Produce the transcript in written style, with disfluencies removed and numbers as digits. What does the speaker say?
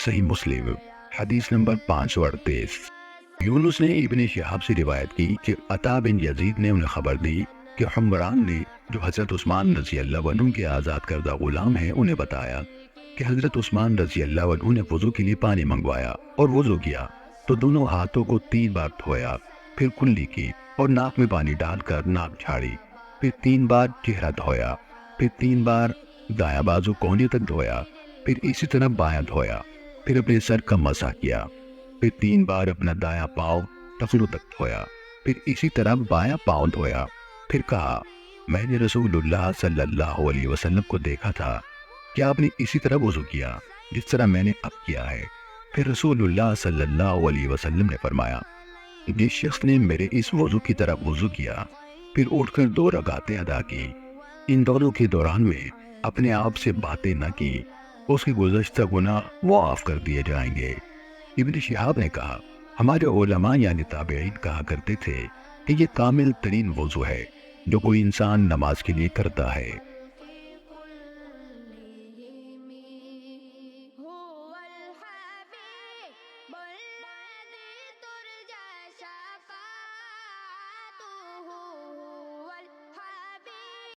صحیح مسلم حدیث نمبر 538۔ یونس نے ابن شہاب سے روایت کی کہ عطا بن یزید نے انہیں خبر دی کہ حمران نے، جو حضرت عثمان رضی اللہ عنہ کے آزاد کردہ غلام ہیں، انہیں بتایا کہ حضرت عثمان رضی اللہ عنہ نے وضو کے لیے پانی منگوایا اور وضو کیا تو دونوں ہاتھوں کو 3 بار دھویا، پھر کلی کی اور ناک میں پانی ڈال کر ناک جھاڑی، پھر 3 بار چہرہ دھویا، پھر 3 بار دایاں بازو کوہنی تک دھویا، پھر اسی طرح بایاں دھویا، پھر اپنے سر کا مسح کیا، پھر 3 بار اپنا دایاں پاؤں ٹخنوں تک دھویا، پھر اسی طرح بایاں پاؤں دھویا۔ پھر کہا، میں نے رسول اللہ صلی اللہ علیہ وسلم کو دیکھا تھا کہ آپ نے اسی طرح وضو کیا جس طرح میں نے اب کیا ہے۔ پھر رسول اللہ صلی اللہ علیہ وسلم نے فرمایا، جس شخص نے میرے اس وضو کی طرح وضو کیا پھر اٹھ کر 2 رکعتیں ادا کی، ان دونوں کے دوران میں اپنے آپ سے باتیں نہ کی، اس کے گزشتہ گناہ معاف کر دیے جائیں گے۔ ابن شہاب نے کہا، ہمارے علماء یعنی تابعین کہا کرتے تھے کہ یہ کامل ترین وضو ہے جو کوئی انسان نماز کے لیے کرتا ہے۔